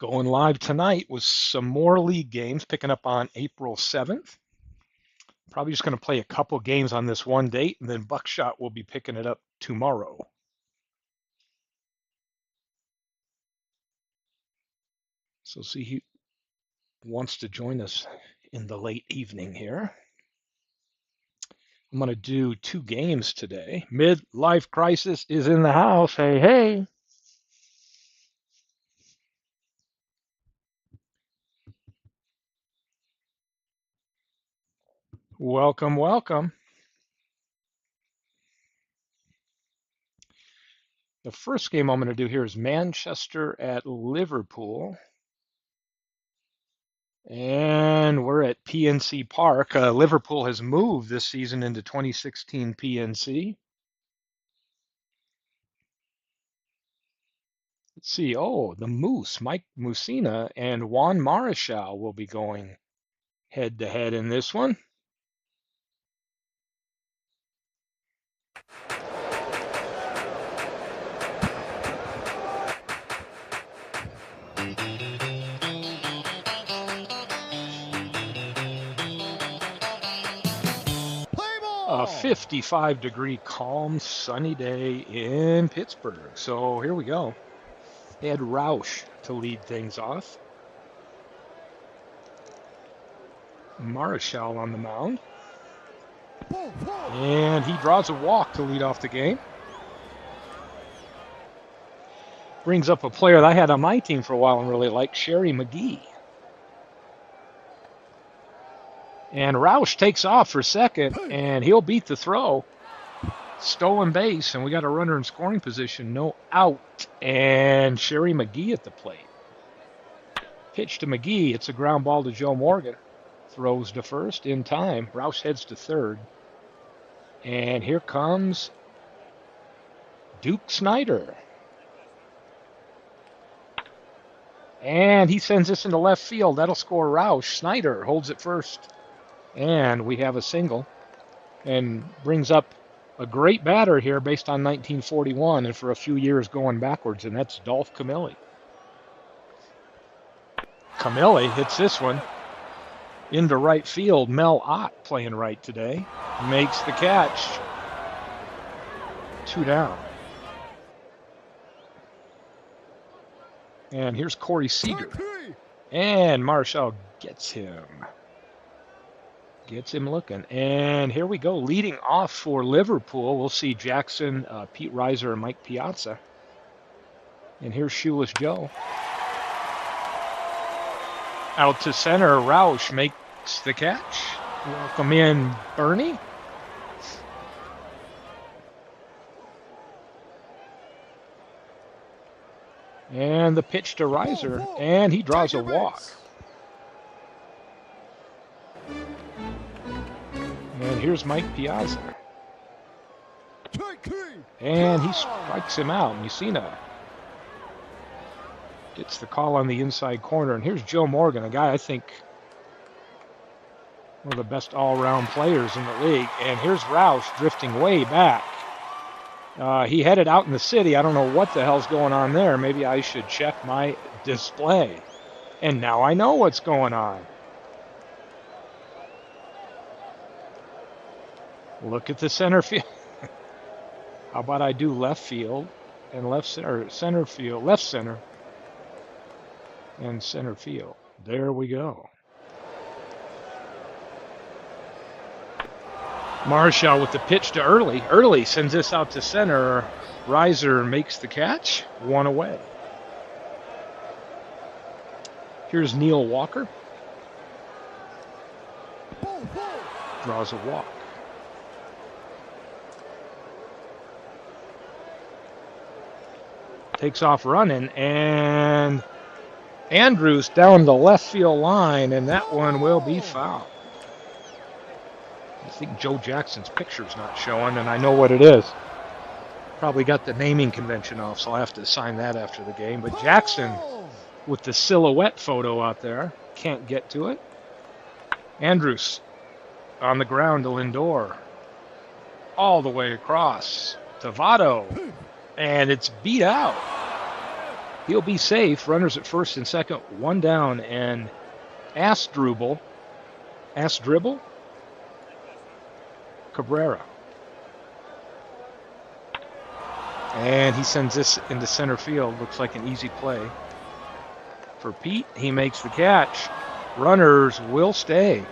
Going live tonight with some more league games, picking up on April 7th. Probably just going to play a couple games on this one date, and then Buckshot will be picking it up tomorrow. So see who wants to join us in the late evening here. I'm going to do 2 games today. Midlife Crisis is in the house. Hey, hey. Welcome, welcome. The first game I'm going to do here is Manchester at Liverpool. And we're at PNC Park. Liverpool has moved this season into 2016 PNC. Let's see. Oh, the Moose, Mike Musina, and Juan Marichal will be going head to head in this one. 55-degree, calm, sunny day in Pittsburgh. So here we go. Ed Roush to lead things off. Marichal on the mound. And he draws a walk to lead off the game. Brings up a player that I had on my team for a while and really liked, Sherry McGee. And Roush takes off for second, and he'll beat the throw. Stolen base, and we got a runner in scoring position, no out. And Sherry McGee at the plate. Pitch to McGee. It's a ground ball to Joe Morgan. Throws to first in time. Roush heads to third. And here comes Duke Snyder. And he sends this into left field. That'll score Roush. Snyder holds it first. And we have a single. And brings up a great batter here based on 1941 and for a few years going backwards, and that's Dolph Camilli. Camilli hits this one into right field. Mel Ott playing right today. Makes the catch. 2 down. And here's Corey Seager. And Marichal gets him. Gets him looking. And here we go. Leading off for Liverpool, we'll see Jackson, Pete Reiser, and Mike Piazza. And here's Shoeless Joe. Out to center, Roush makes the catch. Welcome in, Bernie. And the pitch to Reiser, and he draws a walk. And here's Mike Piazza. And he strikes him out. Musina gets the call on the inside corner. And here's Joe Morgan, a guy I think one of the best all-around players in the league. And here's Roush drifting way back. He headed out in the city. I don't know what the hell's going on there. Maybe I should check my display. And now I know what's going on. Look at the center field. How about I do left field and left center, center field, left center, and center field. There we go. Marichal with the pitch to Early. Early sends this out to center. Reiser makes the catch. 1 away. Here's Neil Walker. Draws a walk. Takes off running, and Andrews down the left field line, and that one will be foul. I think Joe Jackson's picture's not showing, and I know what it is. Probably got the naming convention off, so I'll have to sign that after the game. But Jackson with the silhouette photo out there. Can't get to it. Andrews on the ground to Lindor. All the way across to Votto. And it's beat out. He'll be safe. Runners at first and second, one down, and Asdrubal Cabrera. And he sends this into center field. Looks like an easy play for Pete. He makes the catch. Runners will stay.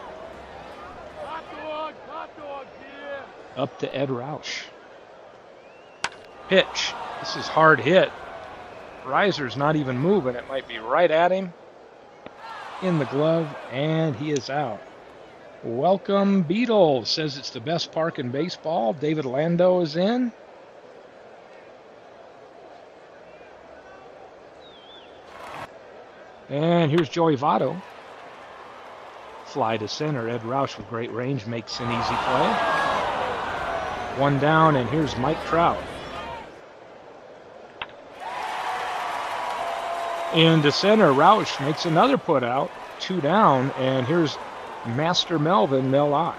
Up to Ed Roush. Pitch. This is hard hit. Reiser's not even moving. It might be right at him. In the glove, and he is out. Welcome, Beatles. Says it's the best park in baseball. David Lando is in. And here's Joey Votto. Fly to center. Ed Roush with great range makes an easy play. One down, and here's Mike Trout. Into center, Roush makes another put out. Two down, and here's Master Melvin Mel-Ott.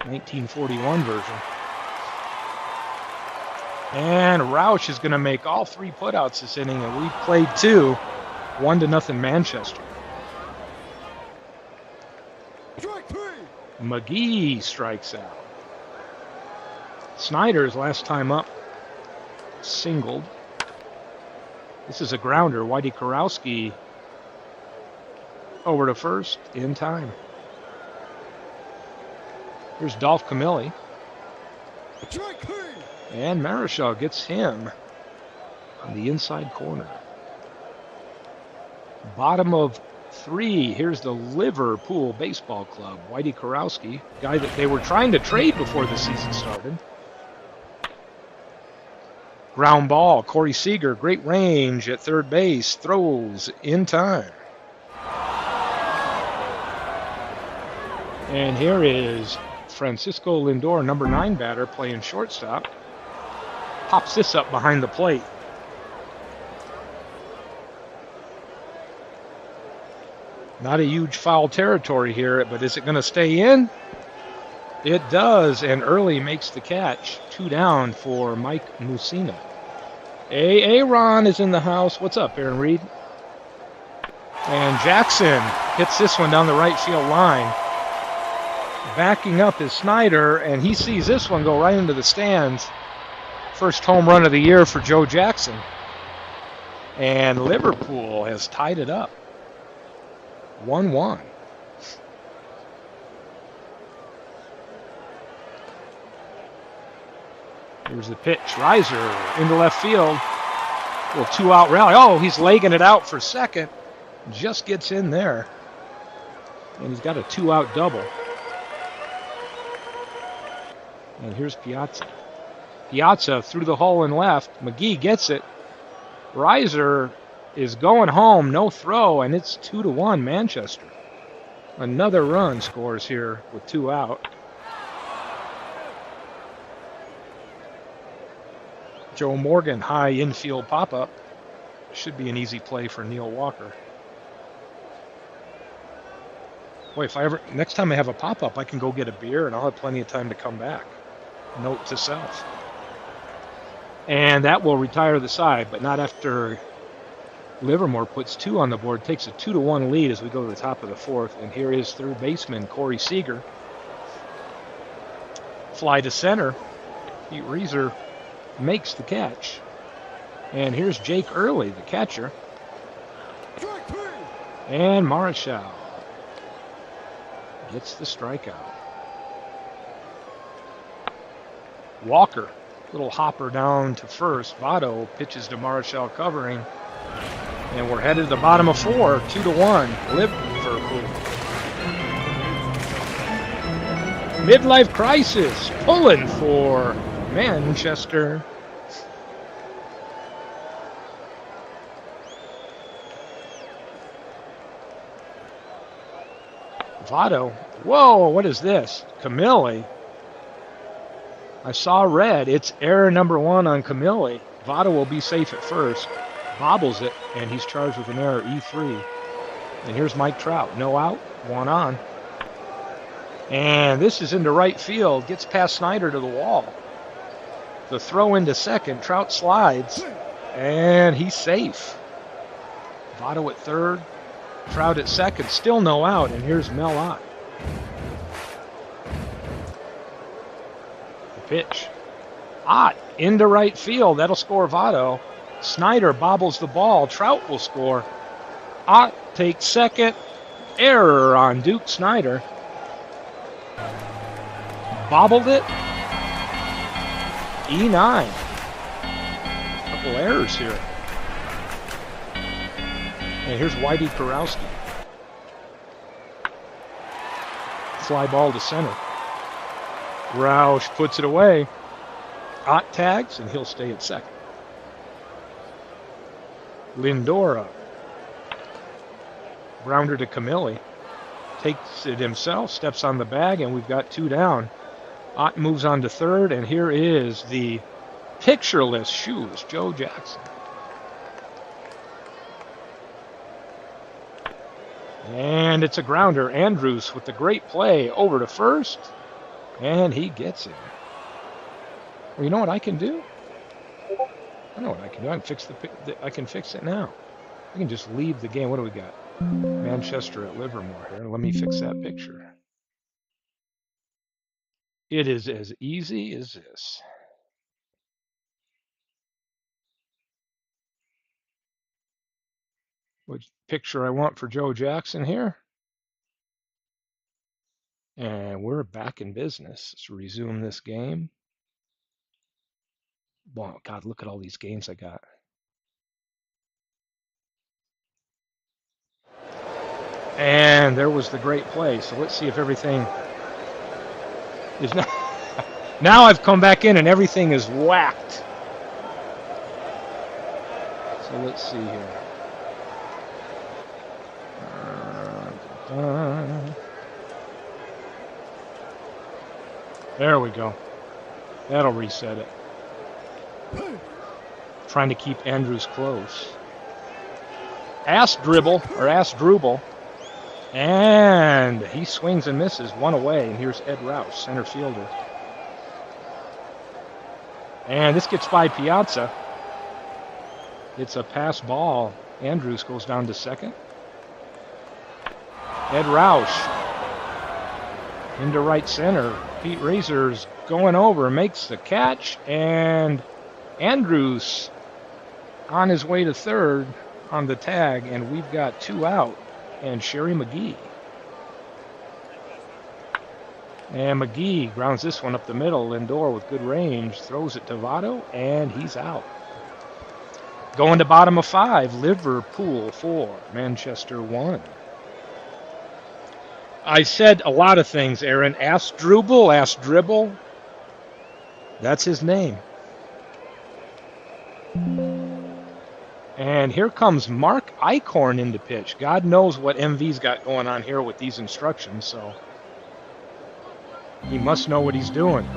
1941 version. And Roush is going to make all three putouts this inning, and we played two. 1-0 Manchester. McGee strikes out. Snyder's last time up singled. This is a grounder. Whitey Kurowski over to first in time. Here's Dolph Camilli. And Marichal gets him on the inside corner. Bottom of three. Here's the Liverpool Baseball Club. Whitey Kurowski, guy that they were trying to trade before the season started. Ground ball. Corey Seager, great range at third base. Throws in time. And here is Francisco Lindor, number 9 batter, playing shortstop. Pops this up behind the plate. Not a huge foul territory here, but is it going to stay in? It does, and Early makes the catch. 2 down for Mike Mussina. Aaron is in the house. What's up, Aaron Reed? And Jackson hits this one down the right field line. Backing up is Snyder, and he sees this one go right into the stands. First home run of the year for Joe Jackson. And Liverpool has tied it up. 1-1. Here's the pitch. Reiser into left field. A little 2-out rally. Oh, he's legging it out for second. Just gets in there. And he's got a 2-out double. And here's Piazza. Piazza through the hole and left. McGee gets it. Reiser is going home. No throw, and it's 2-1 Manchester. Another run scores here with 2 out. Joe Morgan, high infield pop-up. Should be an easy play for Neil Walker. Boy, next time I have a pop-up, I can go get a beer and I'll have plenty of time to come back. Note to self. And that will retire the side, but not after Livermore puts 2 on the board, takes a 2-1 lead as we go to the top of the 4th. And here is third baseman Corey Seager. Fly to center. Pete Reiser makes the catch. And here's Jake Early, the catcher. And Marichal gets the strikeout. Walker, little hopper down to first. Votto pitches to Marichal covering. And we're headed to the bottom of 4, 2-1, Liverpool. Midlife crisis, pulling for Manchester. Votto. Whoa, what is this? Camilli. I saw red. It's error number 1 on Camilli. Votto will be safe at first. Bobbles it, and he's charged with an error, E3. And here's Mike Trout. No out, 1 on. And this is into right field. Gets past Snyder to the wall. The throw into second. Trout slides. And he's safe. Votto at third, Trout at second, still no out, and here's Mel Ott. The pitch. Ott into right field, that'll score Votto. Snyder bobbles the ball, Trout will score. Ott takes second, error on Duke Snyder. Bobbled it. E9. Couple errors here. And here's Whitey Kurowski. Fly ball to center. Roush puts it away. Ott tags, and he'll stay at second. Lindor up. Grounder to Camilli. Takes it himself, steps on the bag, and we've got two down. Ott moves on to third, and here is the pictureless shoes, Joe Jackson. And it's a grounder. Andrews with the great play over to first, and he gets it. Well, you know what I can do? I know what I can do. I can fix it now. I can just leave the game. What do we got? Manchester at Livermore here. Let me fix that picture. It is as easy as this. Which picture I want for Joe Jackson here? And we're back in business. Let's resume this game. Wow, God, look at all these games I got. And there was the great play. So let's see if everything is now. Now I've come back in and everything is whacked. So let's see here. There we go. That'll reset it. Trying to keep Andrews close. Ass dribble, or ass dribble. And he swings and misses, one away. And here's Ed Roush, center fielder. And this gets by Piazza. It's a pass ball. Andrews goes down to second. Ed Roush into right center. Pete Razor's going over, makes the catch, and Andrews on his way to third on the tag, and we've got two out, and Sherry McGee. And McGee grounds this one up the middle. Lindor with good range throws it to Votto, and he's out. Going to bottom of five, Liverpool 4, Manchester 1. I said a lot of things, Aaron. Ass dribble. That's his name. And here comes Mark Eichhorn into pitch. God knows what MV's got going on here with these instructions, so he must know what he's doing.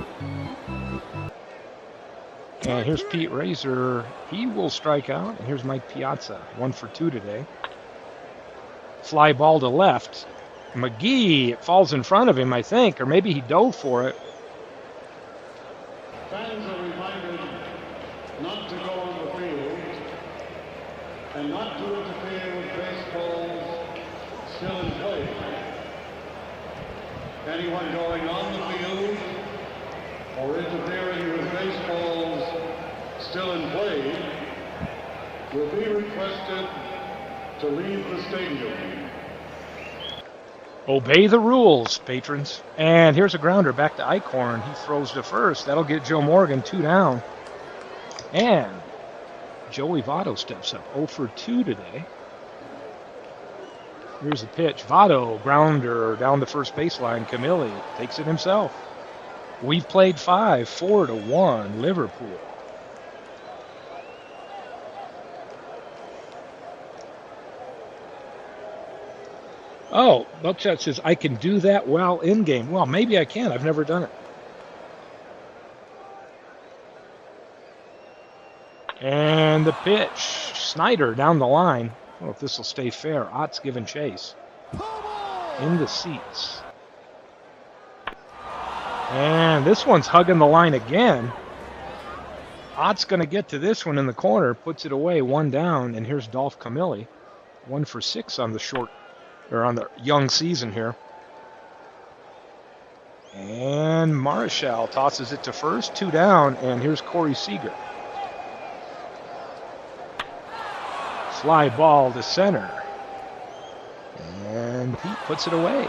And here's Pete Razor. He will strike out. And here's Mike Piazza, 1 for 2 today. Fly ball to left. McGee, it falls in front of him, I think, or maybe he dove for it. Fans are reminded not to go on the field and not to interfere with baseballs still in play. Anyone going on the field or interfering with baseballs still in play will be requested to leave the stadium. Obey the rules, patrons. And here's a grounder back to Eichhorn. He throws to first. That'll get Joe Morgan 2 down. And Joey Votto steps up 0 for 2 today. Here's the pitch. Votto, grounder down the first baseline. Camilli takes it himself. We've played 5, 4-1, Liverpool. Oh, Buckshot says, I can do that well in-game. Well, maybe I can. I've never done it. And the pitch. Snyder down the line. I don't know if this will stay fair. Ott's giving chase. In the seats. And this one's hugging the line again. Ott's going to get to this one in the corner, puts it away, one down, and here's Dolph Camilli. 1 for 6 on the short, or on the young season here. And Marichal tosses it to first, 2 down, and here's Corey Seager. Fly ball to center. And Pete puts it away.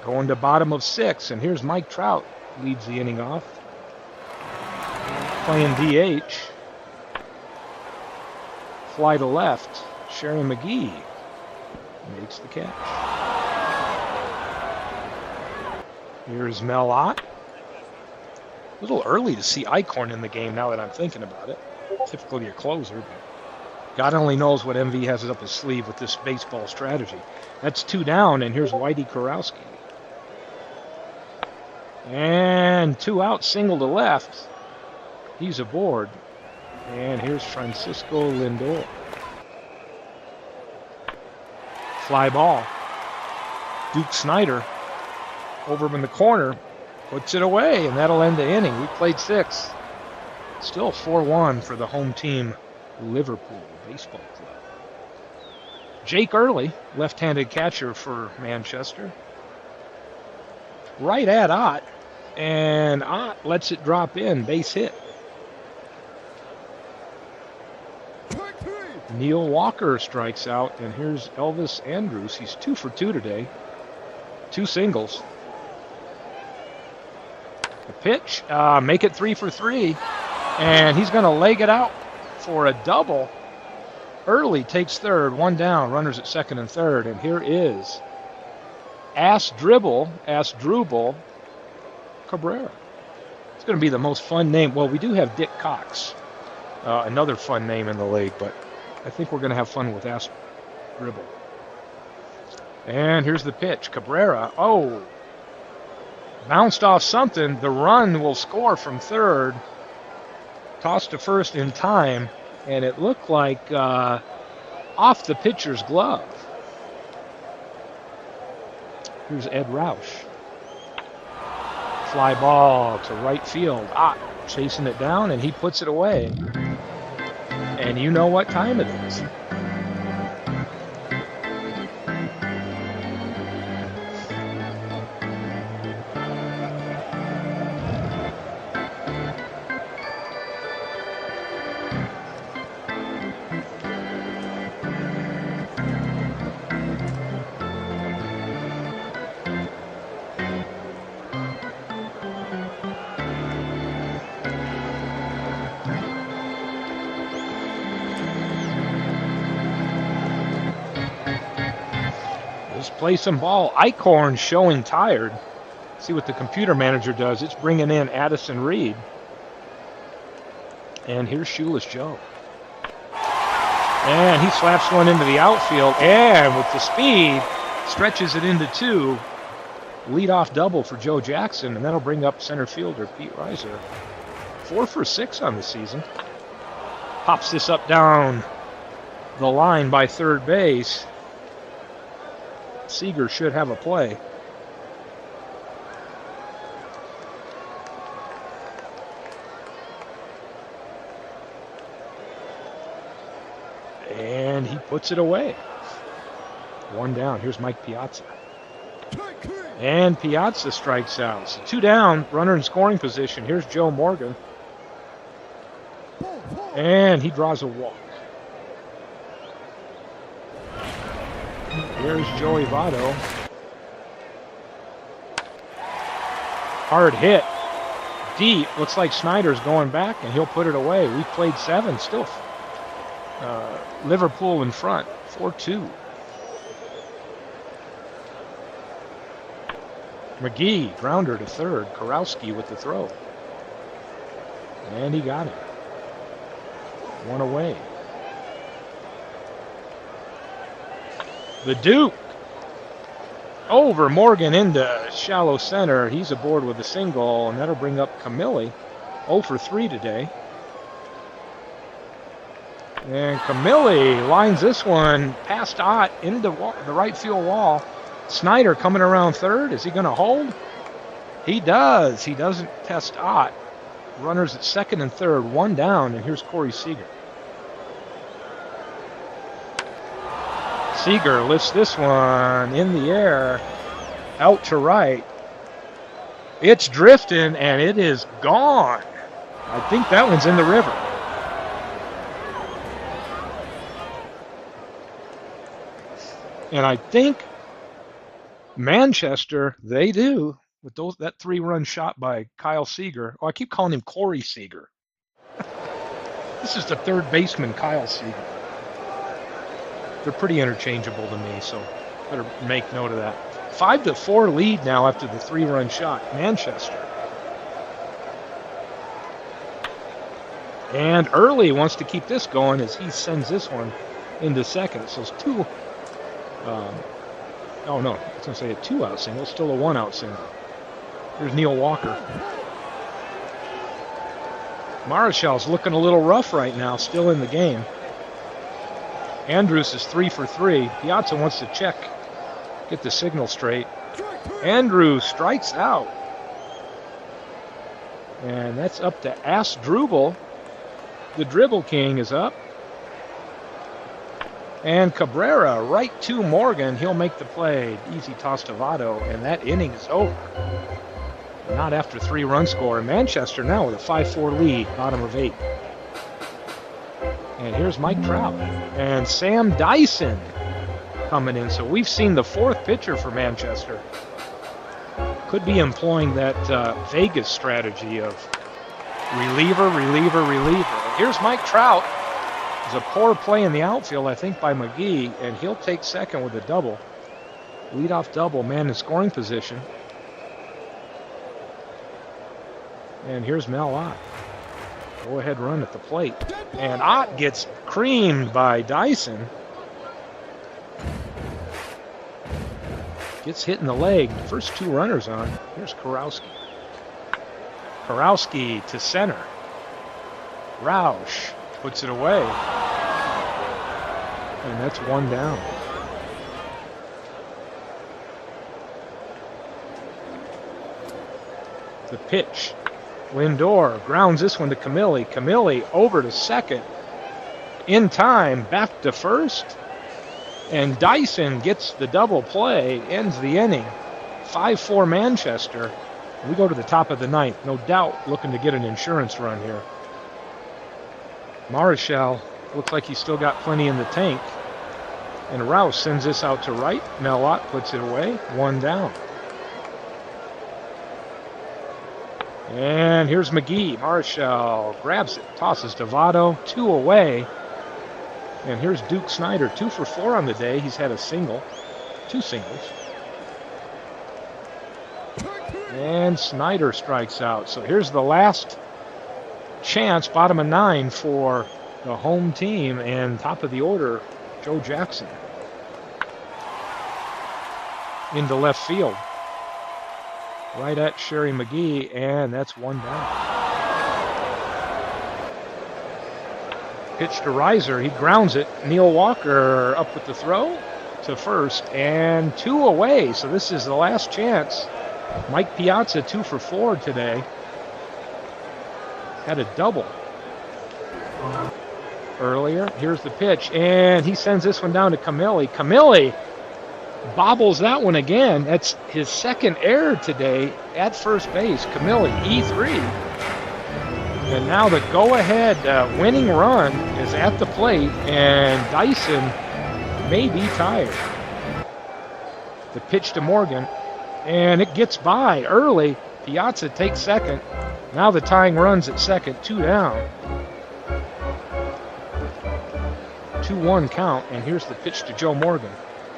Going to bottom of 6, and here's Mike Trout, leads the inning off. Playing DH. Fly to left. Sherry McGee makes the catch. Here's Mel Ott. A little early to see Eichhorn in the game now that I'm thinking about it. Typically a closer, but God only knows what MV has up his sleeve with this baseball strategy. That's 2 down, and here's Whitey Kurowski. And 2 out, single to left. He's aboard. And here's Francisco Lindor. Fly ball. Duke Snyder over in the corner, puts it away, and that'll end the inning. We played 6. Still 4-1 for the home team, Liverpool Baseball Club. Jake Early, left-handed catcher for Manchester. Right at Ott, and Ott lets it drop in, base hit. Neil Walker strikes out, and here's Elvis Andrus. He's 2 for 2 today. 2 singles. The pitch, make it 3 for 3, and he's going to leg it out for a double. Early takes third, 1 down, runners at second and third, and here is Asdrubal Cabrera. It's going to be the most fun name. Well, we do have Dick Cox, another fun name in the league, but I think we're going to have fun with Asdrubal. And here's the pitch. Cabrera, bounced off something. The run will score from third. Tossed to first in time, and it looked like off the pitcher's glove. Here's Ed Roush. Fly ball to right field. Chasing it down, and he puts it away. And you know what time it is. Play some ball. Eichhorn showing tired. See what the computer manager does. It's bringing in Addison Reed. And here's Shoeless Joe. And he slaps one into the outfield. And with the speed, stretches it into 2. Leadoff double for Joe Jackson. And that'll bring up center fielder Pete Reiser. 4 for 6 on the season. Pops this up down the line by third base. Seager should have a play. And he puts it away. 1 down. Here's Mike Piazza. And Piazza strikes out. So 2 down, runner in scoring position. Here's Joe Morgan. And he draws a walk. Here's Joey Votto. Hard hit. Deep. Looks like Snyder's going back, and he'll put it away. We played 7 still. Liverpool in front. 4-2. McGee, grounder to third. Kurowski with the throw. And he got it. 1 away. The Duke over Morgan into shallow center. He's aboard with a single, and that'll bring up Camilli. 0 for 3 today. And Camilli lines this one past Ott into the right field wall. Snyder coming around third. Is he going to hold? He does. He doesn't test Ott. Runners at second and third, one down, and here's Corey Seager. Seager lifts this one in the air, out to right. It's drifting, and it is gone. I think that one's in the river. And I think Manchester, they do, with that 3-run shot by Kyle Seager. Oh, I keep calling him Corey Seager. This is the third baseman, Kyle Seager. They're pretty interchangeable to me, so better make note of that. 5-4 lead now after the 3-run shot, Manchester. And Early wants to keep this going as he sends this one into second. So it's two. Oh no, I was going to say a 2-out single, still a 1-out single. Here's Neil Walker. Marichal's looking a little rough right now, still in the game. Andrews is 3 for 3. Piazza wants to check, get the signal straight. Andrews strikes out. And that's up to Asdrubal. The dribble king is up. And Cabrera right to Morgan. He'll make the play. Easy toss to Votto, and that inning is over. Not after 3-run score. Manchester now with a 5-4 lead, bottom of 8. And here's Mike Trout and Sam Dyson coming in. So we've seen the 4th pitcher for Manchester. Could be employing that Vegas strategy of reliever, reliever, reliever. Here's Mike Trout. It's a poor play in the outfield, I think, by McGee, and he'll take second with a double. Leadoff double, man in scoring position. And here's Mel Ott. Go-ahead run at the plate. And Ott gets creamed by Dyson. Gets hit in the leg. First 2 runners on. Here's Karowski. Karowski to center. Roush puts it away. And that's 1 down. The pitch. Lindor grounds this one to Camilli. Camilli over to second. In time, back to first. And Dyson gets the double play, ends the inning. 5-4 Manchester. We go to the top of the 9th. No doubt looking to get an insurance run here. Marichal looks like he's still got plenty in the tank. And Rouse sends this out to right. Melot puts it away. 1 down. And here's McGee. Marichal grabs it, tosses to Votto. 2 away. And here's Duke Snyder. 2 for 4 on the day. He's had a single. 2 singles. And Snyder strikes out. So here's the last chance, bottom of 9 for the home team. And top of the order, Joe Jackson. Into left field. Right at Sherry McGee, and that's 1 down. Pitch to Reiser, he grounds it. Neil Walker up with the throw to first, and 2 away. So this is the last chance. Mike Piazza 2 for 4 today. Had a double earlier. Here's the pitch, and he sends this one down to Camilli. Camilli bobbles that one again. That's his 2nd error today at first base. Camilli, E3. And now the go-ahead winning run is at the plate, and Dyson may be tired. The pitch to Morgan, and it gets by early. Piazza takes second. Now the tying run's at second, 2 down. 2-1 count, and here's the pitch to Joe Morgan.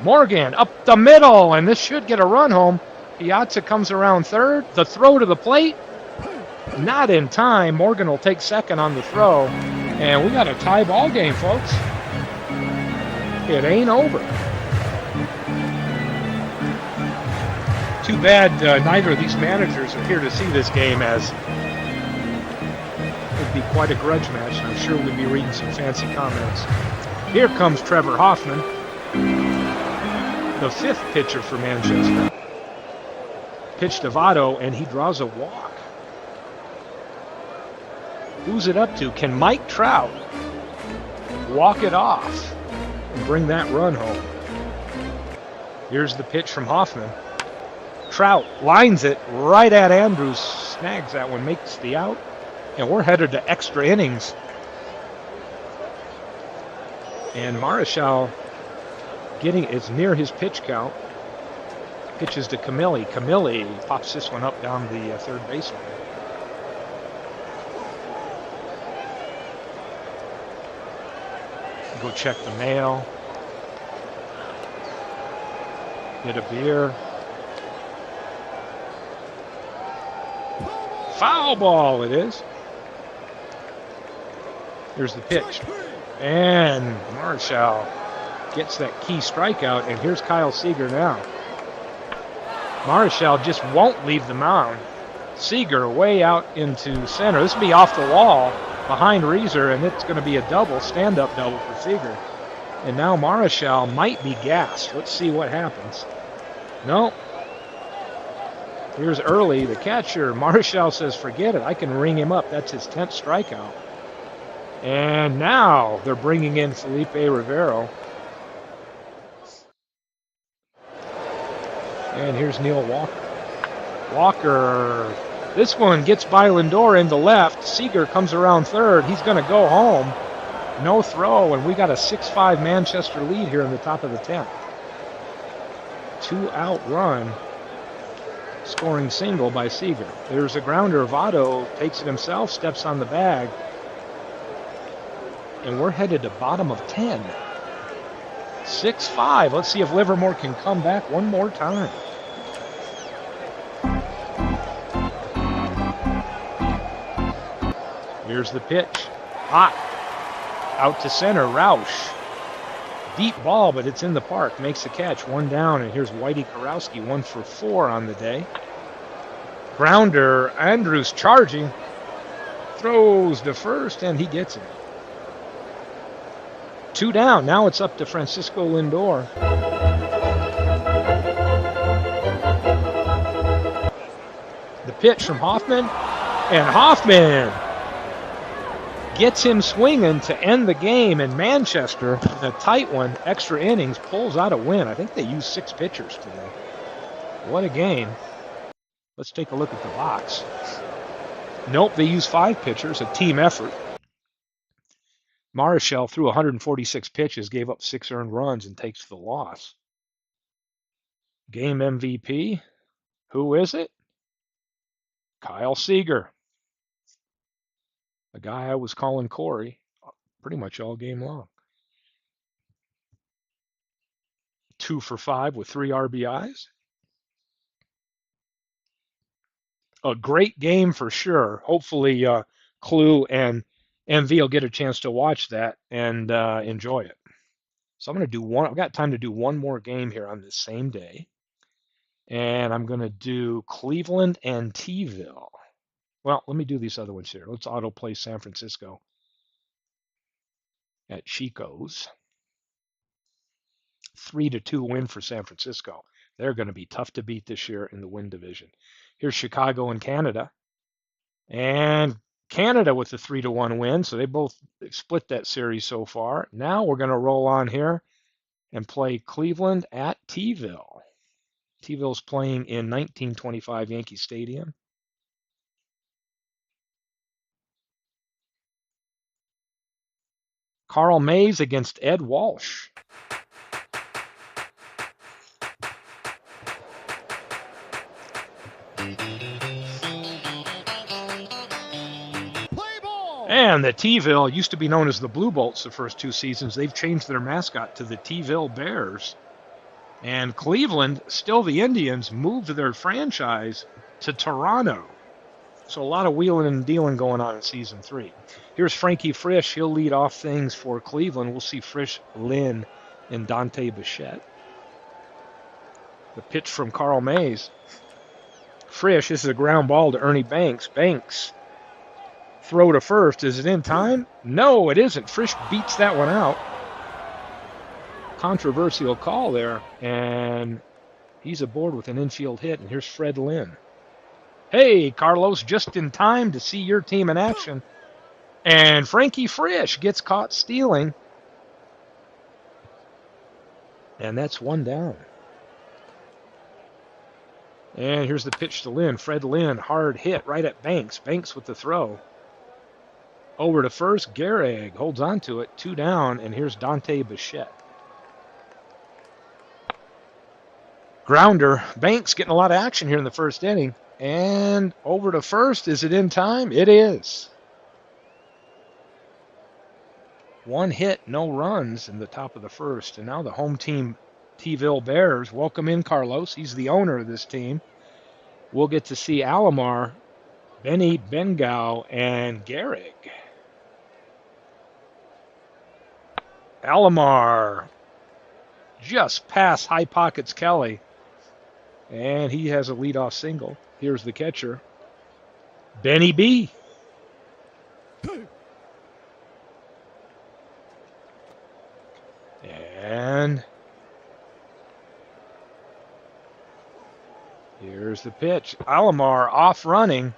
Morgan up the middle, and this should get a run home. Piazza comes around third. The throw to the plate, not in time. Morgan will take second on the throw, and we got a tie ball game, folks. It ain't over. Too bad neither of these managers are here to see this game, as it would be quite a grudge match, and I'm sure we'll be reading some fancy comments. Here comes Trevor Hoffman, the 5th pitcher for Manchester. Pitch to Votto, and he draws a walk. Who's it up to? Can Mike Trout walk it off and bring that run home? Here's the pitch from Hoffman. Trout lines it right at Andrews, snags that one, makes the out, and we're headed to extra innings. And Marichal is near his pitch count. Pitches to Camilli. Camilli pops this one up down the third baseline. Go check the mail. Get a beer. Foul ball it is. Here's the pitch. And Marichal gets that key strikeout, and here's Kyle Seager now. Marichal just won't leave the mound. Seager way out into center. This will be off the wall behind Reeser, and it's going to be a double, stand-up double for Seager. And now Marichal might be gassed. Let's see what happens. No. Here's Early, the catcher. Marichal says, forget it. I can ring him up. That's his 10th strikeout. And now they're bringing in Felipe Rivero. And here's Neil Walker. Walker, this one gets by Lindor into left. Seager comes around third. He's going to go home. No throw, and we got a 6-5 Manchester lead here in the top of the 10th. 2-out run. Scoring single by Seager. There's a grounder. Votto takes it himself, steps on the bag. And we're headed to bottom of 10. 6-5. Let's see if Livermore can come back one more time. Here's the pitch. Hot. Out to center. Roush. Deep ball, but it's in the park. Makes the catch. One down, and here's Whitey Karowski, 1 for 4 on the day. Grounder. Andrews charging. Throws to first, and he gets it. 2 down. Now it's up to Francisco Lindor. The pitch from Hoffman. And Hoffman gets him swinging to end the game. And Manchester, in a tight one, extra innings, pulls out a win. I think they used 6 pitchers today. What a game. Let's take a look at the box. Nope, they used 5 pitchers, a team effort. Marichal threw 146 pitches, gave up 6 earned runs, and takes the loss. Game MVP, who is it? Kyle Seager. A guy I was calling Corey pretty much all game long. 2 for 5 with 3 RBIs. A great game for sure. Hopefully, Clue and MV will get a chance to watch that and enjoy it. So I'm going to do one. I've got time to do one more game here on this same day. And I'm going to do Cleveland and T-ville. Well, let me do these other ones here. Let's autoplay San Francisco at Chico's. 3-2 win for San Francisco. They're going to be tough to beat this year in the win division. Here's Chicago and Canada. And Canada with a 3-1 win, so they both split that series so far. Now we're going to roll on here and play Cleveland at T-ville. T-ville's playing in 1925 Yankee Stadium. Carl Mays against Ed Walsh. And the T-ville used to be known as the Blue Bolts the first 2 seasons. They've changed their mascot to the T-ville Bears. And Cleveland, still the Indians, moved their franchise to Toronto. So a lot of wheeling and dealing going on in Season 3. Here's Frankie Frisch. He'll lead off things for Cleveland. We'll see Frisch, Lynn, and Dante Bichette. The pitch from Carl Mays. Frisch, this is a ground ball to Ernie Banks. Banks, throw to first. Is it in time? No, it isn't. Frisch beats that one out. Controversial call there. And he's aboard with an infield hit. And here's Fred Lynn. Hey, Carlos, just in time to see your team in action. And Frankie Frisch gets caught stealing. And that's one down. And here's the pitch to Lynn. Fred Lynn, hard hit right at Banks. Banks with the throw. Over to first. Gehrig holds on to it. 2 down. And here's Dante Bichette. Grounder. Banks getting a lot of action here in the first inning. And over to first. Is it in time? It is. 1 hit, no runs in the top of the first. And now the home team, T-ville Bears, welcome in Carlos. He's the owner of this team. We'll get to see Alomar, Benny Bengau, and Gehrig. Alomar just past High Pockets Kelly. And he has a leadoff single. Here's the catcher, Benny B. And here's the pitch. Alomar off running,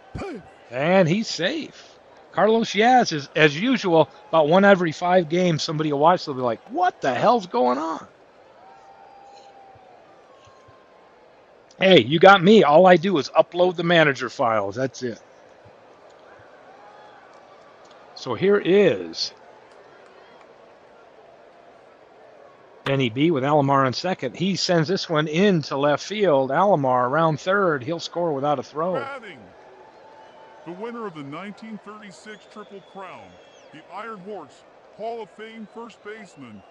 and he's safe. Carlos Yaz is, as usual, about 1 every 5 games, somebody will watch, they'll be like, what the hell's going on? Hey, you got me. All I do is upload the manager files. That's it. So here is Benny B with Alomar on second. He sends this one into left field. Alomar around third. He'll score without a throw. Batting, the winner of the 1936 Triple Crown, the Iron Horse Hall of Fame first baseman.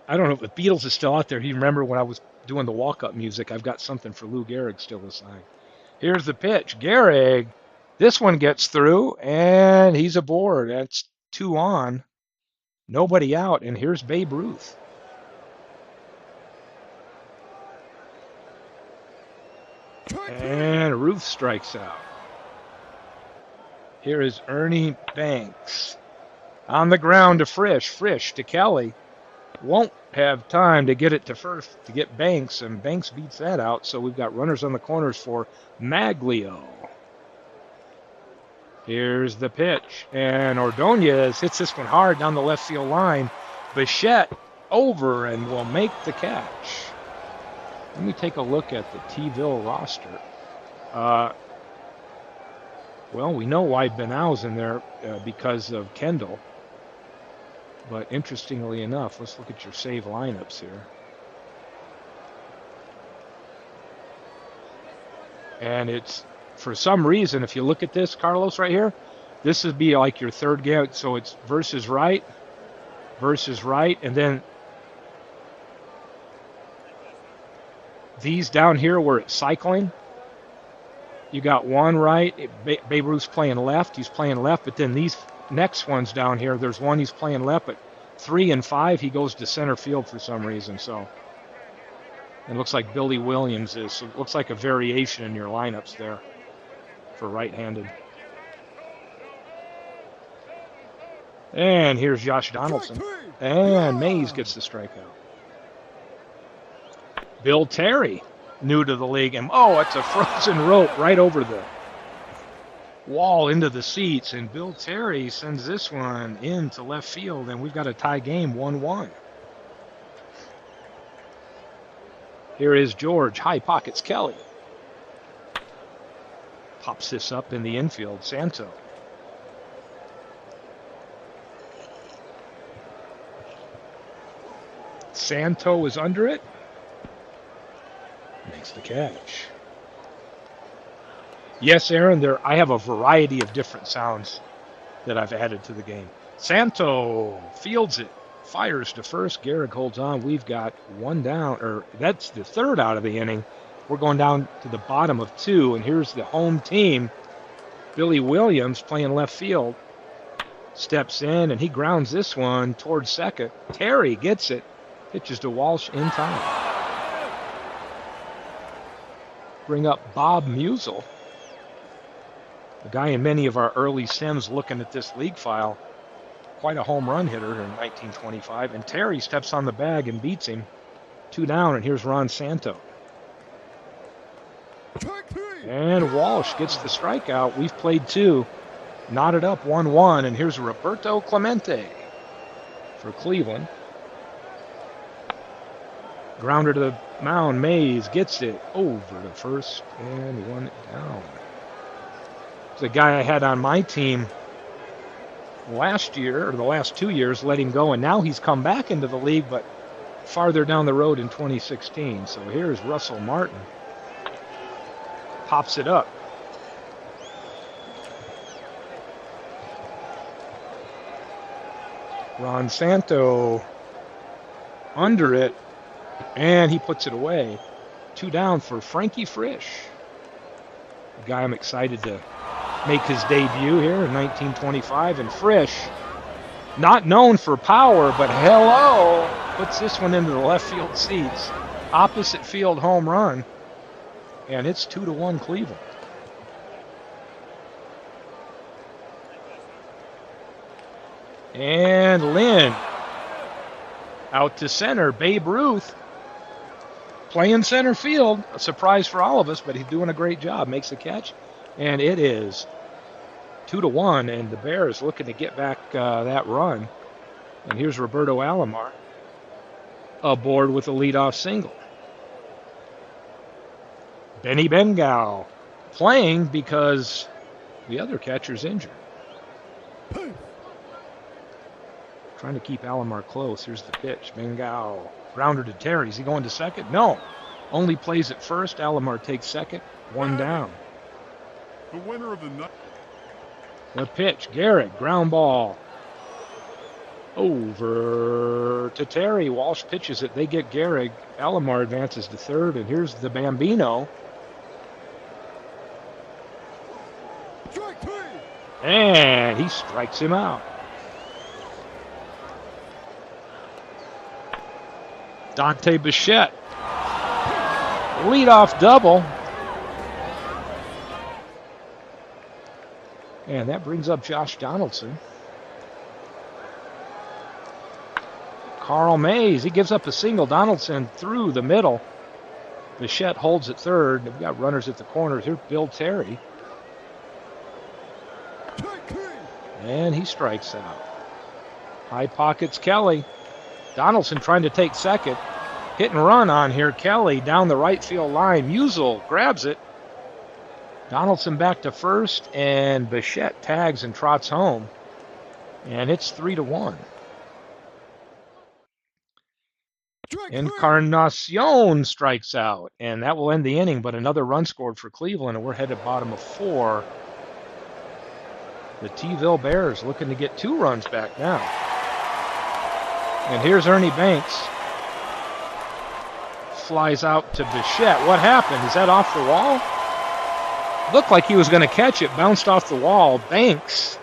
I don't know if the Beatles is still out there. You remember when I was doing the walk-up music, I've got something for Lou Gehrig still to sign. Here's the pitch. Gehrig, this one gets through, and he's aboard. That's 2 on. Nobody out, and here's Babe Ruth. And Ruth strikes out. Here is Ernie Banks. On the ground to Frisch. Frisch to Kelly. Won't have time to get it to first to get Banks, and Banks beats that out, so we've got runners on the corners for Maglio. Here's the pitch, and Ordonez hits this one hard down the left field line. Bichette over and will make the catch. Let me take a look at the T-ville roster. Well, we know why Benau's in there because of Kendall. But interestingly enough, let's look at your save lineups here. And it's, for some reason, if you look at this, Carlos, right here, this would be like your third game. So it's versus right, and then these down here where it's cycling. You got one right. Babe Ruth's playing left. He's playing left, but then these next ones down here, there's one he's playing left, but 3 and 5 he goes to center field for some reason. So it looks like Billy Williams is. So it looks like a variation in your lineups there for right-handed. And here's Josh Donaldson. And Mays gets the strikeout. Bill Terry, new to the league. And oh, it's a frozen rope right over the wall into the seats. And Bill Terry sends this one into left field. And we've got a tie game, 1-1. Here is George High Pockets Kelly. Pops this up in the infield. Santo. Santo is under it. Makes the catch. Yes, Aaron, I have a variety of different sounds that I've added to the game. Santo fields it. Fires to first. Gehrig holds on. We've got one down, or that's the third out of the inning. We're going down to the bottom of 2, and here's the home team. Billy Williams playing left field. Steps in, and he grounds this one towards second. Terry gets it. Pitches to Walsh in time. Bring up Bob Musial, a guy in many of our early sims looking at this league file. Quite a home run hitter in 1925. And Terry steps on the bag and beats him. 2 down, and here's Ron Santo. And Walsh gets the strikeout. We've played 2. Knotted up 1-1, and here's Roberto Clemente for Cleveland. Grounder to the mound. Mays gets it over to first and 1 down. The guy I had on my team last year, or the last 2 years, let him go, and now he's come back into the league, but farther down the road in 2016. So here's Russell Martin. Pops it up. Ron Santo under it, and he puts it away. 2 down for Frankie Frisch, a guy I'm excited to make his debut here in 1925. And Frisch, not known for power, but hello, puts this one into the left field seats. Opposite field home run, and it's 2-1 Cleveland. And Lynn out to center. Babe Ruth playing center field. A surprise for all of us, but he's doing a great job. Makes the catch, and it is 2-1, and the Bears looking to get back that run. And here's Roberto Alomar aboard with a leadoff single. Benny Bengal playing because the other catcher's injured. Trying to keep Alomar close. Here's the pitch. Bengal. Grounder to Terry. Is he going to second? No. Only plays at first. Alomar takes second. 1 down. The winner of the night. The pitch. Garrett. Ground ball. Over to Terry. Walsh pitches it. They get Garrett. Alomar advances to third. And here's the Bambino. And he strikes him out. Dante Bichette. Leadoff double. And that brings up Josh Donaldson. Carl Mays, he gives up a single. Donaldson through the middle. Bichette holds at third. They've got runners at the corners. Here's Bill Terry. And he strikes out. High pockets Kelly. Donaldson trying to take second. Hit and run on here. Kelly down the right field line. Musial grabs it. Donaldson back to first, and Bichette tags and trots home. And it's 3-1. Encarnacion strikes out, and that will end the inning, but another run scored for Cleveland, and we're headed bottom of 4. The T-ville Bears looking to get 2 runs back now. And here's Ernie Banks. Flies out to Bichette. What happened? Is that off the wall? Looked like he was going to catch it. Bounced off the wall. Banks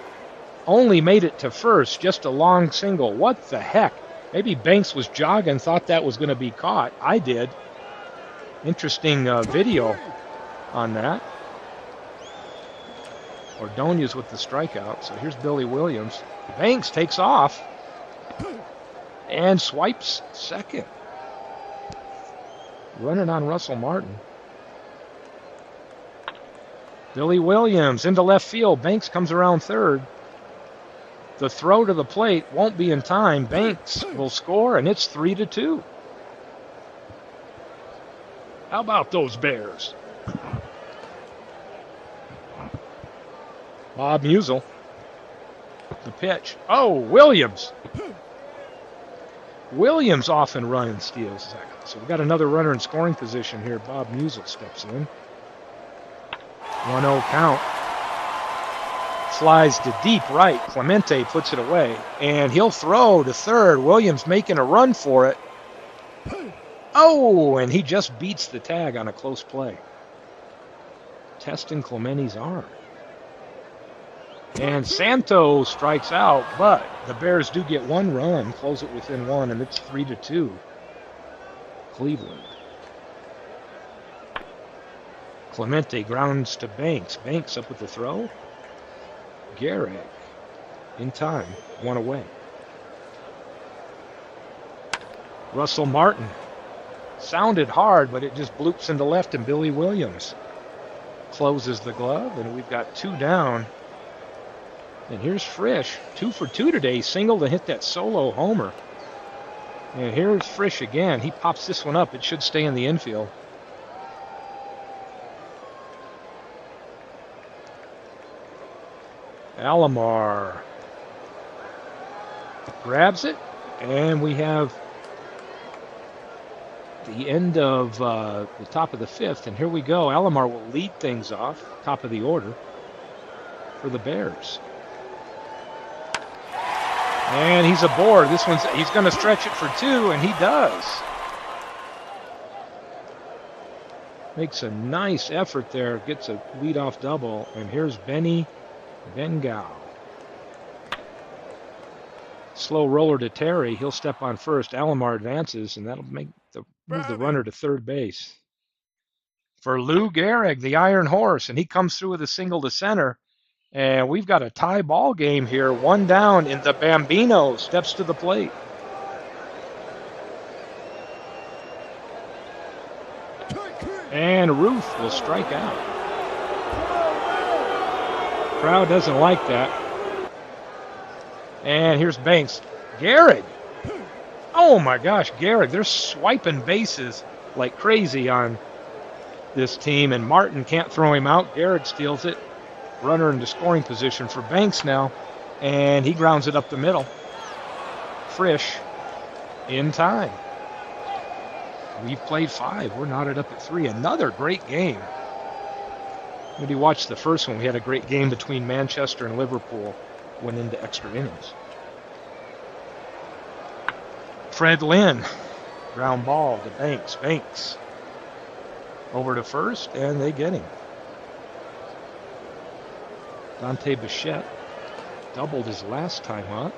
only made it to first. Just a long single. What the heck? Maybe Banks was jogging, thought that was going to be caught. I did. Interesting video on that. Ordonez with the strikeout. So here's Billy Williams. Banks takes off and swipes second. Running on Russell Martin. Billy Williams into left field. Banks comes around third. The throw to the plate won't be in time. Banks will score, and it's 3-2. How about those Bears? Bob Musial. The pitch. Oh, Williams. Williams off and run and steals second. So we've got another runner in scoring position here. Bob Musial steps in. 1-0 count. Flies to deep right. Clemente puts it away. And he'll throw to third. Williams making a run for it. Oh, and he just beats the tag on a close play. Testing Clemente's arm. And Santo strikes out, but the Bears do get 1 run, close it within 1, and it's 3-2. Cleveland. Clemente grounds to Banks. Banks up with the throw. Garrett in time, 1 away. Russell Martin sounded hard, but it just bloops into left, and Billy Williams closes the glove, and we've got 2 down And here's Frisch, 2 for 2 today, single to hit that solo homer. And here's Frisch again. He pops this one up. It should stay in the infield. Alomar grabs it, and we have the end of the top of the 5th. And here we go. Alomar will lead things off, top of the order for the Bears. And he's aboard. He's going to stretch it for 2, and he does. Makes a nice effort there, gets a leadoff double, and here's Benny Bengao. Slow roller to Terry. He'll step on first. Alomar advances, and that'll move the runner to third base. For Lou Gehrig, the Iron Horse, and he comes through with a single to center. And we've got a tie ball game here. 1 down, and the Bambino steps to the plate. And Ruth will strike out. Crowd doesn't like that. And here's Banks. Gehrig. Oh my gosh, Gehrig. They're swiping bases like crazy on this team, and Martin can't throw him out. Gehrig steals it. Runner into scoring position for Banks now, and he grounds it up the middle. Frisch in time. We've played 5. We're knotted up at 3. Another great game. Maybe watch the first one. We had a great game between Manchester and Liverpool. Went into extra innings. Fred Lynn. Ground ball to Banks. Banks over to first, and they get him. Dante Bichette doubled his last time up.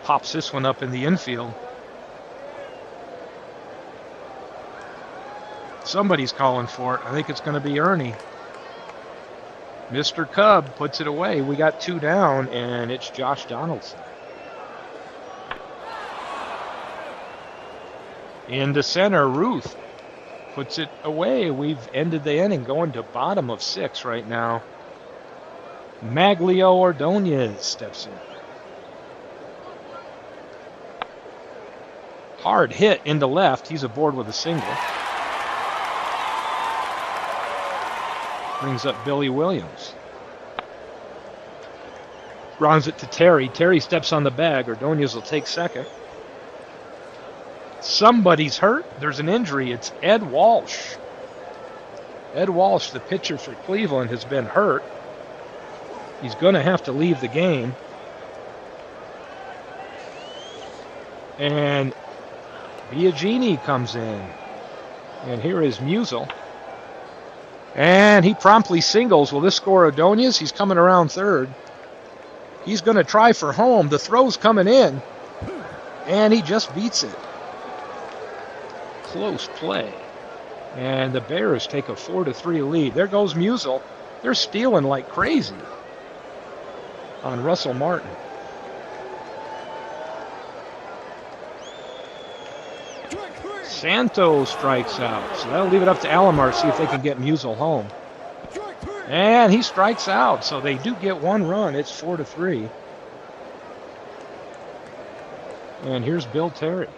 Pops this one up in the infield. Somebody's calling for it. I think it's going to be Ernie. Mr. Cub puts it away. We got 2 down, and it's Josh Donaldson. Into center, Ruth puts it away. We've ended the inning, going to bottom of 6 right now. Maglio Ordonez steps in. Hard hit into left. He's aboard with a single. Brings up Billy Williams. Grounds it to Terry. Terry steps on the bag. Ordonez will take second. Somebody's hurt. There's an injury. It's Ed Walsh. Ed Walsh, the pitcher for Cleveland, has been hurt. He's going to have to leave the game. And Biagini comes in. And here is Musial. And he promptly singles. Will this score Ordonez? He's coming around third. He's going to try for home. The throw's coming in. And he just beats it. Close play. And the Bears take a 4-3 lead. There goes Musial. They're stealing like crazy on Russell Martin. Santos strikes out. So that'll leave it up to Alomar to see if they can get Musial home. And he strikes out. So they do get 1 run. It's 4-3. And here's Bill Terry.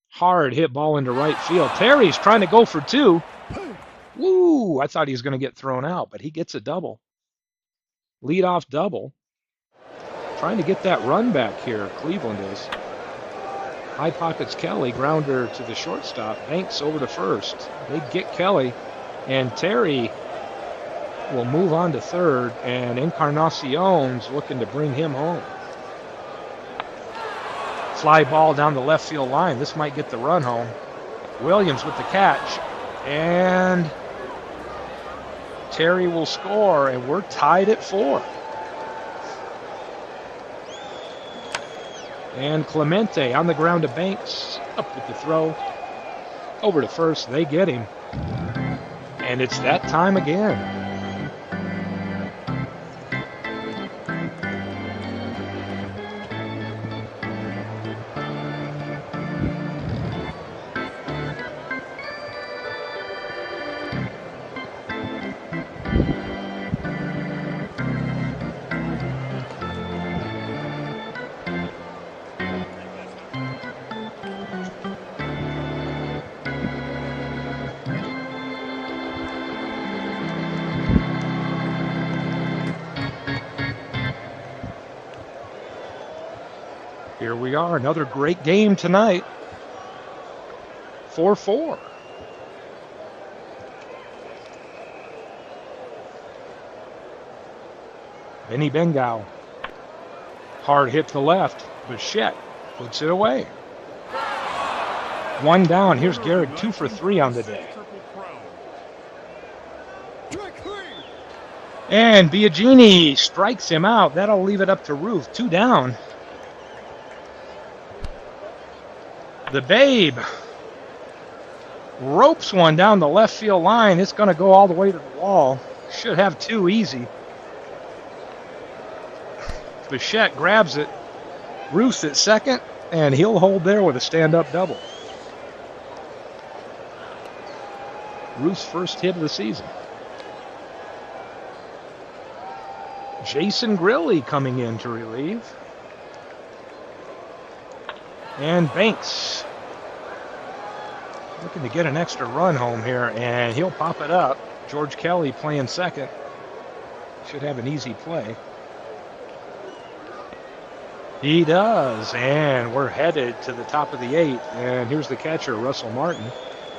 Hard hit ball into right field. Terry's trying to go for 2. Woo! I thought he was going to get thrown out, but he gets a double. Leadoff double. Trying to get that run back here, Cleveland is. High pockets Kelly, grounder to the shortstop. Banks over to first. They get Kelly, and Terry will move on to third, and Encarnacion's looking to bring him home. Fly ball down the left field line. This might get the run home. Williams with the catch, and Terry will score, and we're tied at 4. And Clemente on the ground to Banks, up with the throw, over to first. They get him, and it's that time again. here we are. Another great game tonight. 4-4. Benny Bengal. Hard hit to left. Bichette puts it away. One down. Here's Garrett, 2 for 3 on the day. And Biagini strikes him out. That'll leave it up to Ruth. 2 down. The Babe ropes one down the left field line. It's going to go all the way to the wall. Should have 2 easy. Bichette grabs it. Ruth at second, and he'll hold there with a stand-up double. Ruth's first hit of the season. Jason Grilly coming in to relieve. And Banks looking to get an extra run home here, and he'll pop it up. George Kelly playing second. Should have an easy play. He does, and we're headed to the top of the 8th. And here's the catcher, Russell Martin.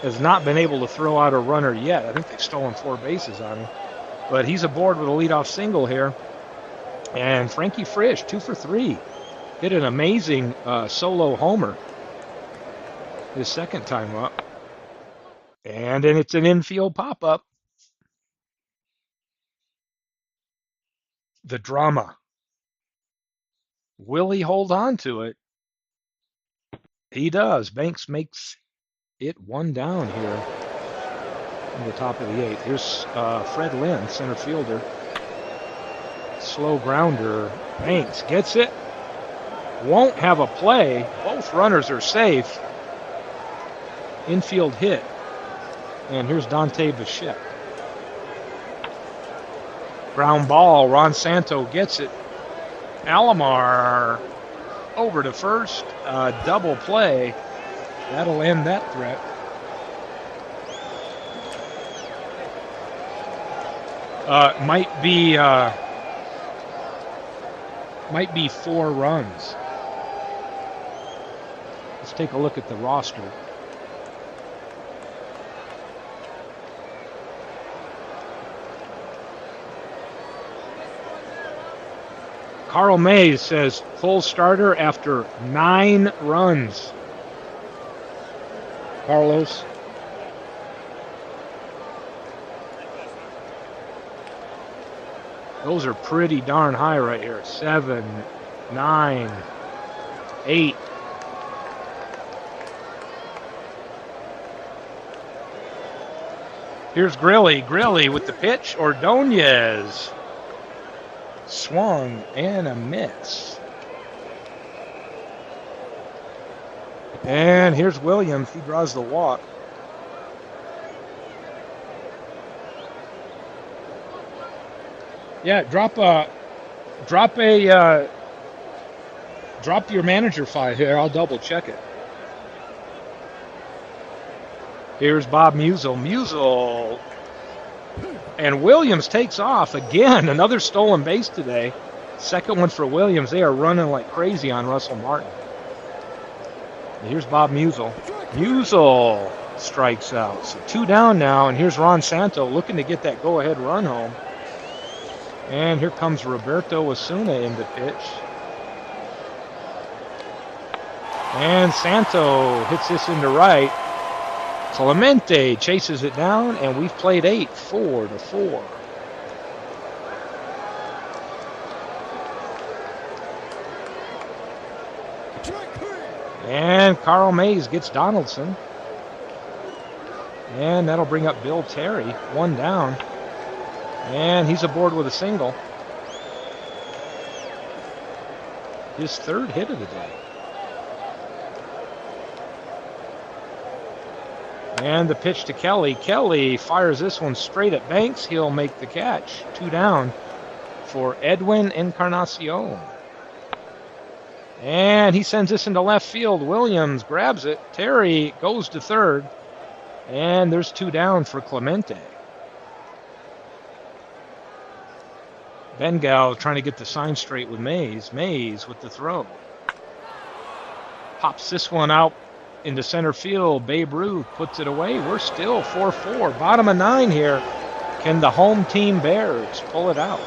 Has not been able to throw out a runner yet. I think they've stolen 4 bases on him. But he's aboard with a leadoff single here. And Frankie Frisch, 2 for 3. Hit an amazing solo homer his second time up. And then it's an infield pop-up. The drama. Will he hold on to it? He does. Banks makes it 1 down here in the top of the 8th. Here's Fred Lynn, center fielder. Slow grounder. Banks gets it. Won't have a play. Both runners are safe. Infield hit. And here's Dante Bichette. Ground ball. Ron Santo gets it. Alomar over to first. Double play. That'll end that threat. Might be 4 runs. Let's take a look at the roster. Carl Mays says full starter after 9 runs. Carlos. Those are pretty darn high right here. 7, 9, 8. Here's Grilly. Grilly with the pitch. Ordonez. Swung and a miss. And here's Williams. He draws the walk. Yeah, drop your manager file here. I'll double check it. Here's Bob Musial. Musial. And Williams takes off again. Another stolen base today. Second one for Williams. They are running like crazy on Russell Martin. And here's Bob Musial. Musial strikes out. So 2 down now. And here's Ron Santo looking to get that go-ahead run home. And here comes Roberto Osuna in the pitch. And Santo hits this into right. Clemente chases it down, and we've played 8, 4-4. And Carl Mays gets Donaldson. And that'll bring up Bill Terry, 1 down. And he's aboard with a single. His 3rd hit of the day. And the pitch to Kelly. Kelly fires this one straight at Banks. He'll make the catch. 2 down for Edwin Encarnacion. And he sends this into left field. Williams grabs it. Terry goes to third. And there's 2 down for Clemente. Bengal trying to get the sign straight with Mays. Mays with the throw. Pops this one out into center field. Babe Ruth puts it away. We're still 4-4. Bottom of 9 here. Can the home team Bears pull it out?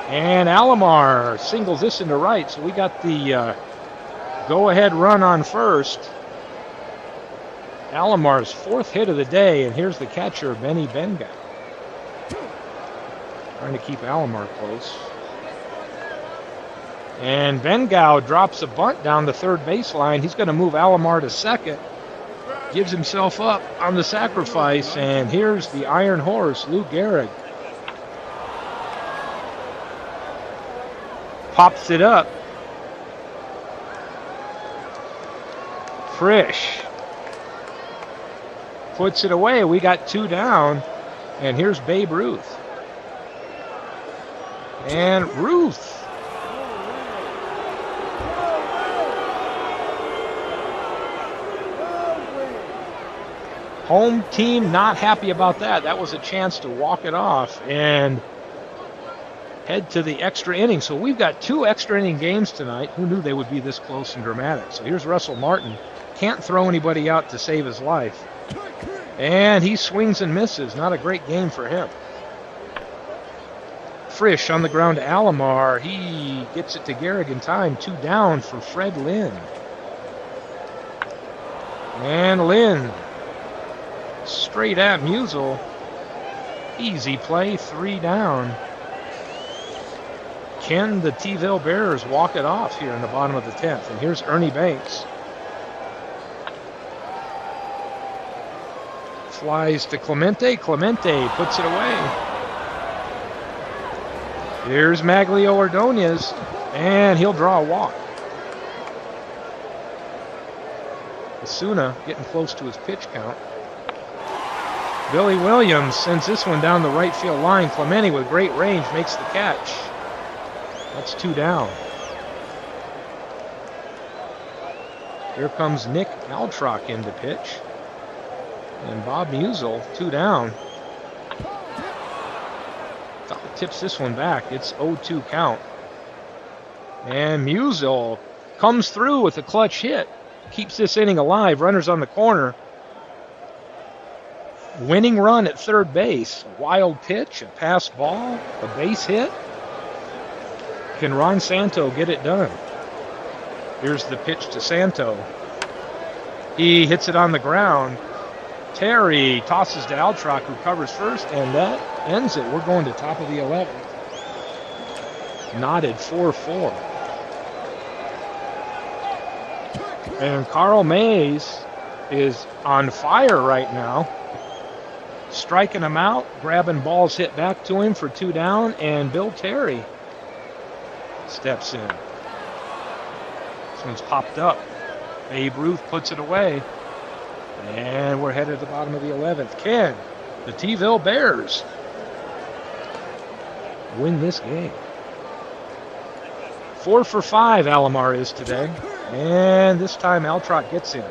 And Alomar singles this into right. So we got the go-ahead run on first. Alomar's 4th hit of the day. And here's the catcher, Benny Benga. Trying to keep Alomar close. And Bengau drops a bunt down the third baseline. He's going to move Alomar to second. Gives himself up on the sacrifice. And here's the Iron Horse, Lou Gehrig. Pops it up. Frisch puts it away. We got 2 down. And here's Babe Ruth. And Ruth. Home team not happy about that. That was a chance to walk it off and head to the extra inning. So we've got 2 extra inning games tonight. Who knew they would be this close and dramatic? So here's Russell Martin. Can't throw anybody out to save his life. And he swings and misses. Not a great game for him. Frisch on the ground to Alomar. He gets it to Gehrig in time. 2 down for Fred Lynn. And Lynn straight at Musial. Easy play. 3 down. Can the T-ville Bears walk it off here in the bottom of the 10th? And here's Ernie Banks. Flies to Clemente. Clemente puts it away. Here's Maglio Ordonez, and he'll draw a walk. Asuna getting close to his pitch count. Billy Williams sends this one down the right field line. Clemente with great range makes the catch. That's 2 down. Here comes Nick Altrock in to pitch. And Bob Musial, 2 down. Tips this one back. It's 0-2 count. And Musial comes through with a clutch hit. Keeps this inning alive. Runners on the corner. Winning run at third base. A wild pitch, a pass ball, a base hit. Can Ron Santo get it done? Here's the pitch to Santo. He hits it on the ground. Terry tosses to Altrock, who covers first, and that ends it. We're going to top of the 11th. Knotted 4-4. And Carl Mays is on fire right now. Striking him out, grabbing balls hit back to him for 2 down, and Bill Terry steps in. This one's popped up. Babe Ruth puts it away. And we're headed to the bottom of the 11th. Can the T-ville Bears win this game? 4 for 5 Alomar is today. And this time Altrock gets in.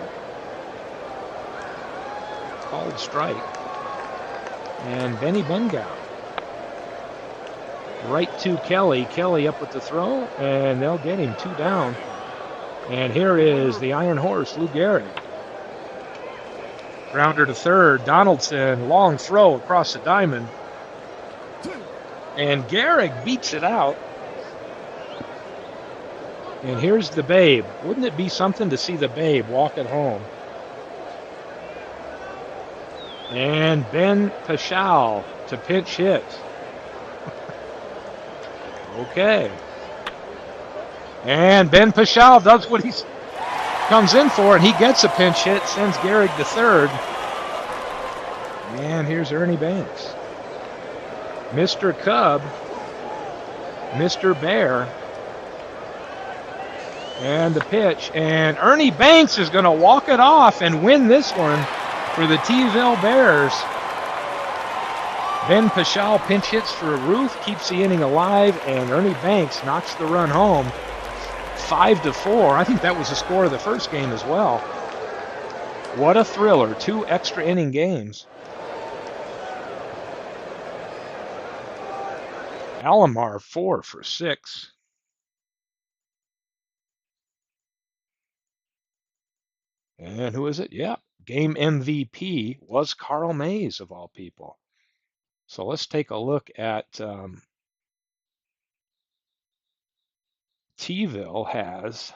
Called strike. And Benny Bengau. Right to Kelly. Kelly up with the throw. And they'll get him 2 down. And here is the Iron Horse, Lou Gehrig. Grounder to third. Donaldson, long throw across the diamond. And Gehrig beats it out. And here's the Babe. Wouldn't it be something to see the Babe walk it home? And Ben Paschal to pinch hit. Okay. And Ben Paschal does what he's comes in for, and he gets a pinch hit, sends Gehrig to third. And here's Ernie Banks. Mr. Cub, Mr. Bear, and the pitch. And Ernie Banks is going to walk it off and win this one for the T-ville Bears. Ben Paschal pinch hits for Ruth, keeps the inning alive, and Ernie Banks knocks the run home. 5-4. I think that was the score of the first game as well. What a thriller. 2 extra inning games. Alomar 4 for 6. And who is it? Yeah, game MVP was Carl Mays, of all people. So let's take a look at T-ville has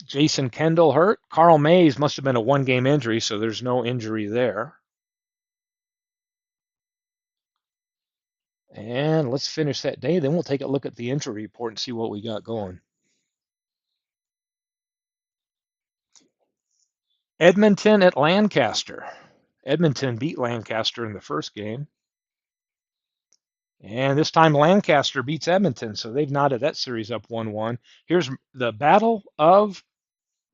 Jason Kendall hurt. Carl Mays must have been a one-game injury, so there's no injury there. And let's finish that day. Then we'll take a look at the injury report and see what we got going. Edmonton at Lancaster. Edmonton beat Lancaster in the first game. And this time Lancaster beats Edmonton, so they've knotted that series up 1-1. Here's the battle of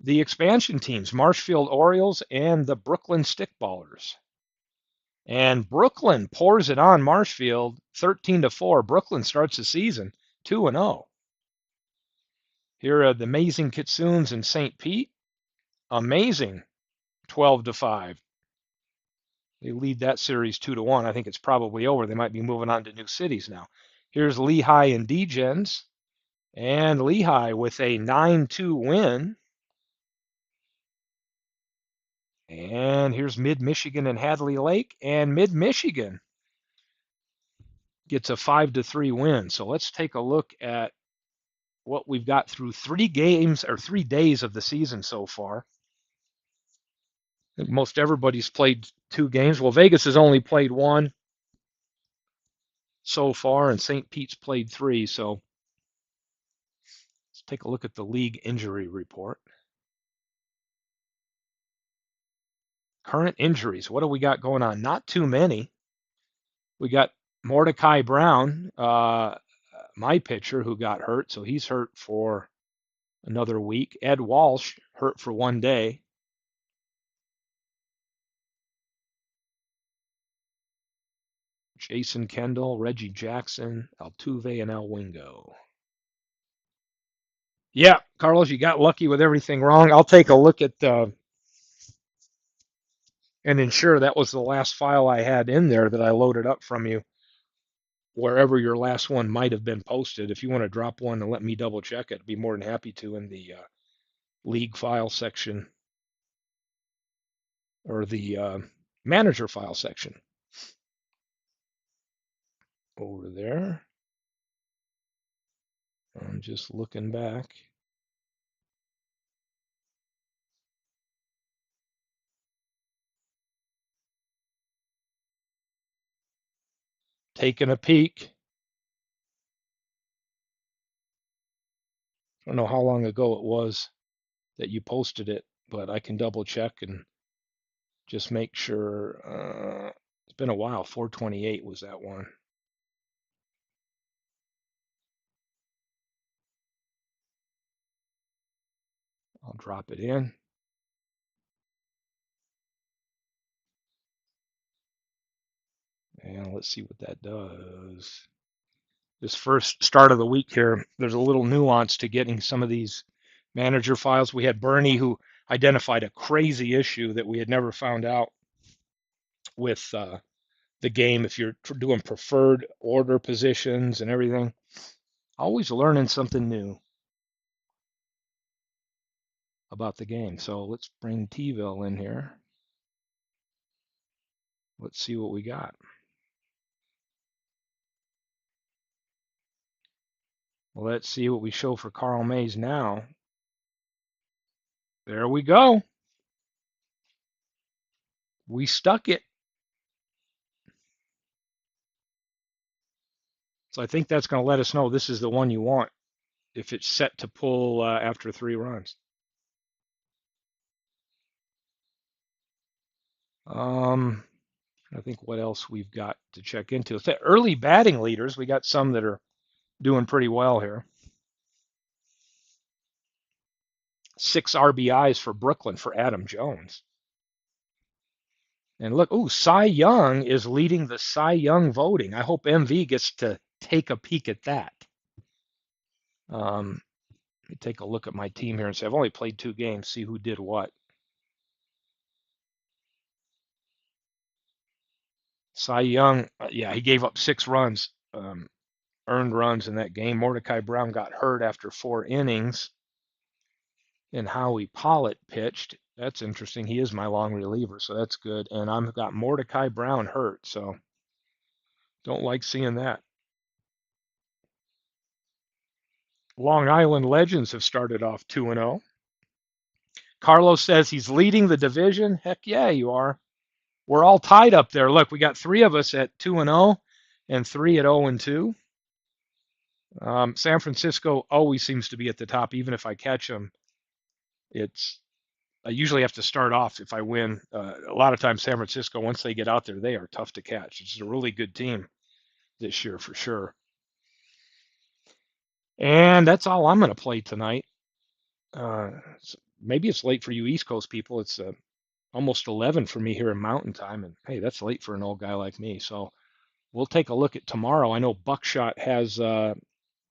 the expansion teams, Marshfield Orioles and the Brooklyn Stickballers. And Brooklyn pours it on Marshfield 13-4. Brooklyn starts the season 2-0. Here are the Amazing Kitsunes in St. Pete. Amazing 12-5. They lead that series 2-1. I think it's probably over. They might be moving on to new cities now. Here's Lehigh and Degens. And Lehigh with a 9-2 win. And here's Mid-Michigan and Hadley Lake. And Mid-Michigan gets a 5-3 win. So let's take a look at what we've got through 3 games or 3 days of the season so far. I think most everybody's played 2 games. Well, Vegas has only played 1 so far, and St. Pete's played 3. So let's take a look at the league injury report. Current injuries. What do we got going on? Not too many. We got Mordecai Brown, my pitcher, who got hurt, so he's hurt for another week. Ed Walsh hurt for 1 day. Jason Kendall, Reggie Jackson, Altuve, and El Wingo. Yeah, Carlos, you got lucky with everything wrong. I'll take a look at and ensure that was the last file I had in there that I loaded up from you, wherever your last one might have been posted. If you want to drop one and let me double check it, I'd be more than happy to in the league file section or the manager file section. Over there. I'm just looking back. Taking a peek. I don't know how long ago it was that you posted it, but I can double check and just make sure. It's been a while. 428 was that one. I'll drop it in. And let's see what that does. This first start of the week here, there's a little nuance to getting some of these manager files. We had Bernie who identified a crazy issue that we had never found out with the game. If you're doing preferred order positions and everything, always learning something new about the game. So let's bring T-ville in here. Let's see what we got. Let's see what we show for Carl Mays now. There we go. We stuck it. So I think that's going to let us know this is the one you want if it's set to pull after 3 runs. I think what else we've got to check into. It's the early batting leaders. We got some that are doing pretty well here. 6 RBIs for Brooklyn for Adam Jones. And look, Cy Young is leading the Cy Young voting. I hope MV gets to take a peek at that. Let me take a look at my team here and say, I've only played 2 games, see who did what. Cy Young, yeah, he gave up 6 runs, earned runs in that game. Mordecai Brown got hurt after 4 innings. And Howie Pollitt pitched. That's interesting. He is my long reliever, so that's good. And I've got Mordecai Brown hurt, so don't like seeing that. Long Island Legends have started off 2-0. Carlos says he's leading the division. Heck yeah, you are. We're all tied up there. Look, we got three of us at 2-0 and three at 0-2. San Francisco always seems to be at the top, even if I catch them. I usually have to start off if I win. A lot of times, San Francisco, once they get out there, they are tough to catch. It's a really good team this year for sure. And that's all I'm going to play tonight. Maybe it's late for you East Coast people. It's almost 11 for me here in Mountain Time, and hey, that's late for an old guy like me. So we'll take a look at tomorrow. I know Buckshot has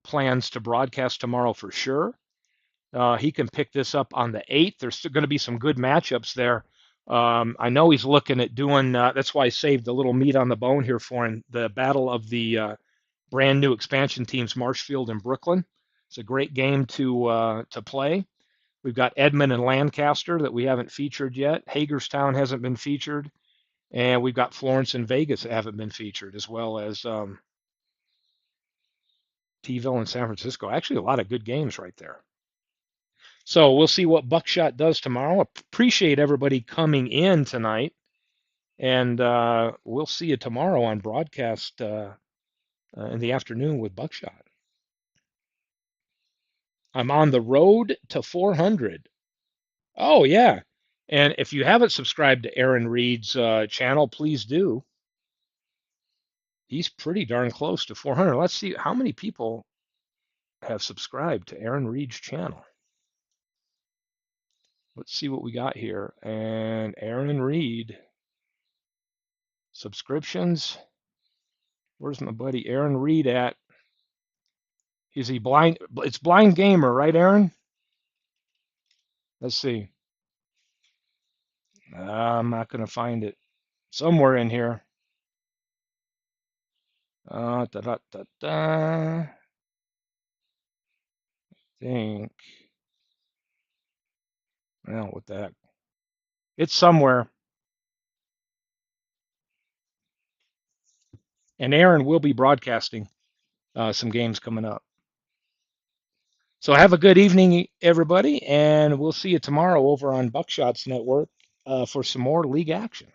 plans to broadcast tomorrow for sure. He can pick this up on the 8th. There's going to be some good matchups there. I know he's looking at doing, that's why I saved a little meat on the bone here for him, the battle of the brand new expansion teams, Marshfield and Brooklyn. It's a great game to play. We've got Edmond and Lancaster that we haven't featured yet. Hagerstown hasn't been featured. And we've got Florence and Vegas that haven't been featured, as well as T-ville and San Francisco. Actually, a lot of good games right there. So we'll see what Buckshot does tomorrow. Appreciate everybody coming in tonight. And we'll see you tomorrow on broadcast in the afternoon with Buckshot. I'm on the road to 400. Oh, yeah. And if you haven't subscribed to Aaron Reed's channel, please do. He's pretty darn close to 400. Let's see how many people have subscribed to Aaron Reed's channel. Let's see what we got here. And Aaron Reed subscriptions. Where's my buddy Aaron Reed at? Is he blind? It's Blind Gamer, right, Aaron? Let's see. I'm not going to find it. Somewhere in here. Da, da, da, da. Think. Well, what the heck? It's somewhere. And Aaron will be broadcasting some games coming up. So have a good evening, everybody, and we'll see you tomorrow over on Buckshot's network for some more league action.